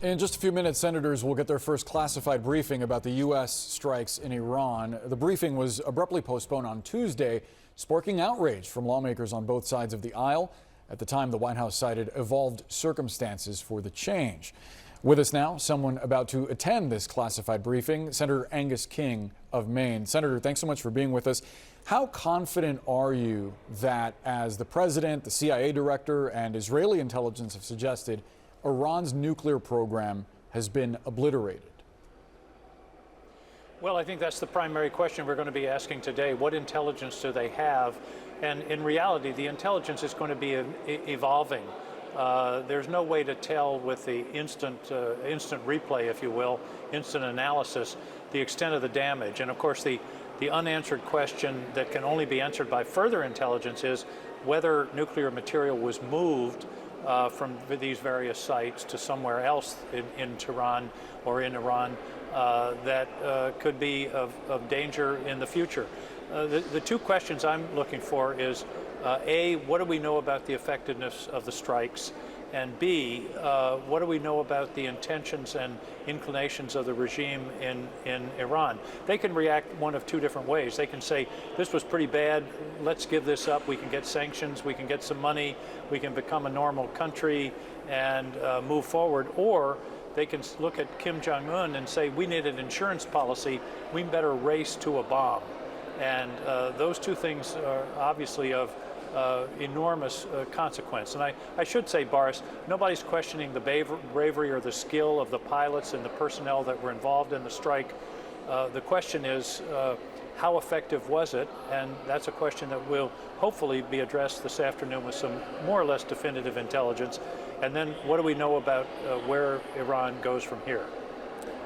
In just a few minutes, senators will get their first classified briefing about the U.S. strikes in Iran. The briefing was abruptly postponed on Tuesday, sparking outrage from lawmakers on both sides of the aisle. At the time, the White House cited evolved circumstances for the change. With us now, someone about to attend this classified briefing, Senator Angus King of Maine. Senator, thanks so much for being with us. How confident are you that, as the president, the CIA director, and Israeli intelligence have suggested, Iran's nuclear program has been obliterated? Well, I think that's the primary question we're going to be asking today. What intelligence do they have? And in reality, the intelligence is going to be evolving. There's no way to tell with the instant replay, if you will, instant analysis, the extent of the damage. And of course, the unanswered question that can only be answered by further intelligence is whether nuclear material was moved from these various sites to somewhere else in Tehran or in Iran that could be of danger in the future. The two questions I'm looking for is, A, what do we know about the effectiveness of the strikes? And B, what do we know about the intentions and inclinations of the regime in Iran? They can react one of two different ways. They can say, this was pretty bad, let's give this up, we can get sanctions, we can get some money, we can become a normal country and move forward. Or they can look at Kim Jong-un and say, we need an insurance policy, we better race to a bomb. And those two things are obviously of enormous consequence. And I should say, Boris, nobody's questioning the bravery or the skill of the pilots and the personnel that were involved in the strike. The question is, how effective was it? And that's a question that will hopefully be addressed this afternoon with some more or less definitive intelligence. And then what do we know about where Iran goes from here?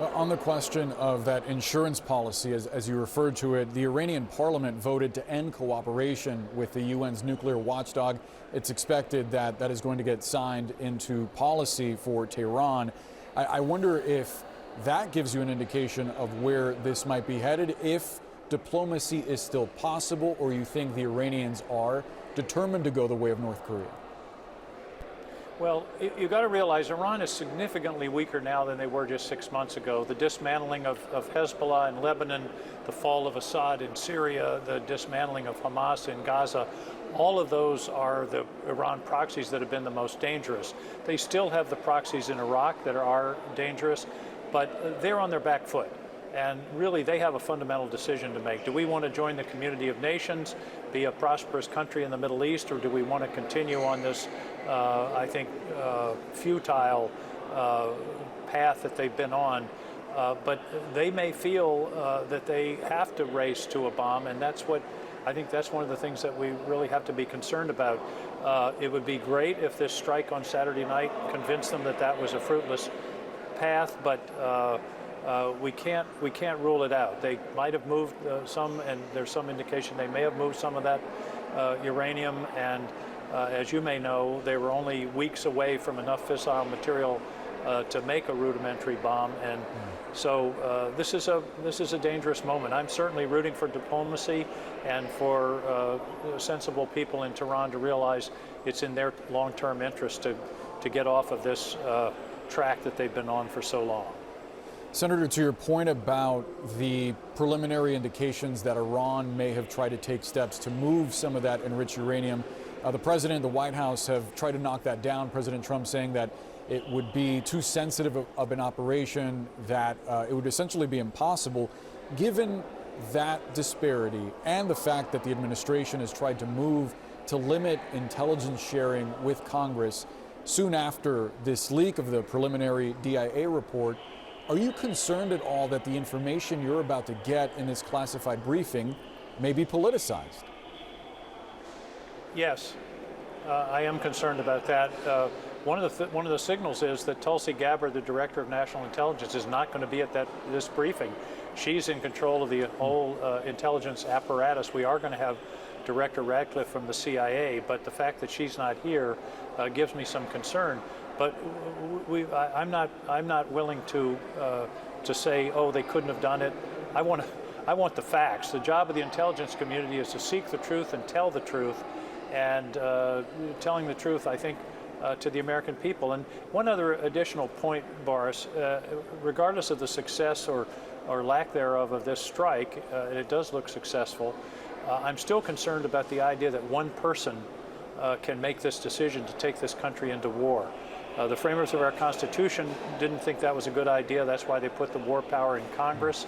On the question of that insurance policy, as you referred to it, the Iranian parliament voted to end cooperation with the UN's nuclear watchdog. It's expected that that is going to get signed into policy for Tehran. I wonder if that gives you an indication of where this might be headed, if diplomacy is still possible, or you think the Iranians are determined to go the way of North Korea. Well, you've got to realize Iran is significantly weaker now than they were just 6 months ago. The dismantling of Hezbollah in Lebanon, the fall of Assad in Syria, the dismantling of Hamas in Gaza, all of those are the Iran proxies that have been the most dangerous. They still have the proxies in Iraq that are dangerous, but they're on their back foot. And really, they have a fundamental decision to make. Do we want to join the community of nations, be a prosperous country in the Middle East, or do we want to continue on this, I think, futile path that they've been on? But they may feel that they have to race to a bomb, and that's what I think that's one of the things that we really have to be concerned about. It would be great if this strike on Saturday night convinced them that that was a fruitless path, but we can't rule it out. They might have moved some, and there's some indication they may have moved some of that uranium. And as you may know, they were only weeks away from enough fissile material to make a rudimentary bomb. And so this is a dangerous moment. I'm certainly rooting for diplomacy and for sensible people in Tehran to realize it's in their long-term interest to get off of this track that they've been on for so long. Senator, to your point about the preliminary indications that Iran may have tried to take steps to move some of that enriched uranium, the president and the White House have tried to knock that down. President Trump saying that it would be too sensitive of an operation, that it would essentially be impossible. Given that disparity and the fact that the administration has tried to move to limit intelligence sharing with Congress soon after this leak of the preliminary DIA report, are you concerned at all that the information you're about to get in this classified briefing may be politicized? Yes, I am concerned about that. One of the signals is that Tulsi Gabbard, the Director of National Intelligence, is not going to be at this briefing. She's in control of the whole intelligence apparatus. We are going to have Director Radcliffe from the CIA, but the fact that she's not here gives me some concern. But I'm not willing to say, oh, they couldn't have done it. I want the facts. The job of the intelligence community is to seek the truth and tell the truth. And telling the truth, I think, to the American people. And one other additional point, Boris, regardless of the success or lack thereof of this strike, and it does look successful, I'm still concerned about the idea that one person can make this decision to take this country into war. The framers of our Constitution didn't think that was a good idea. That's why they put the war power in Congress.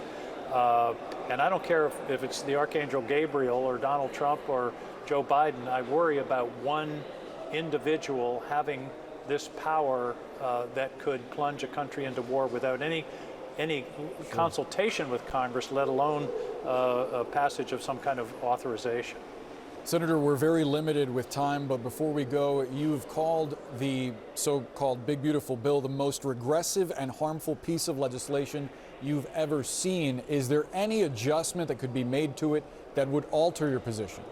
And I don't care if it's the Archangel Gabriel or Donald Trump or Joe Biden. I worry about one individual having this power that could plunge a country into war without any consultation with Congress, let alone a passage of some kind of authorization. Senator, we're very limited with time, but before we go, you've called the so-called Big Beautiful Bill the most regressive and harmful piece of legislation you've ever seen. Is there any adjustment that could be made to it that would alter your position?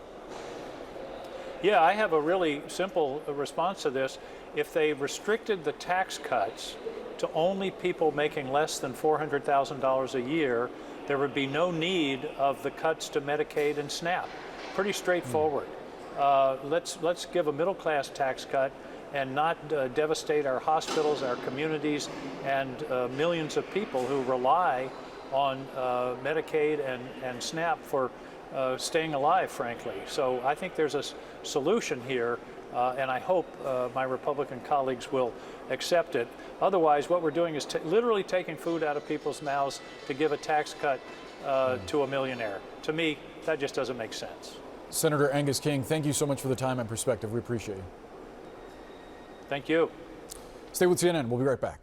Yeah, I have a really simple response to this. If they restricted the tax cuts to only people making less than $400,000 a year, there would be no need of the cuts to Medicaid and SNAP. Pretty straightforward. Let's give a middle-class tax cut and not devastate our hospitals, our communities, and millions of people who rely on Medicaid and SNAP for staying alive, frankly. So I think there's a solution here, and I hope my Republican colleagues will accept it. Otherwise, what we're doing is literally taking food out of people's mouths to give a tax cut to a millionaire. To me, that just doesn't make sense. Senator Angus King, thank you so much for the time and perspective. We appreciate you. Thank you. Stay with CNN. We'll be right back.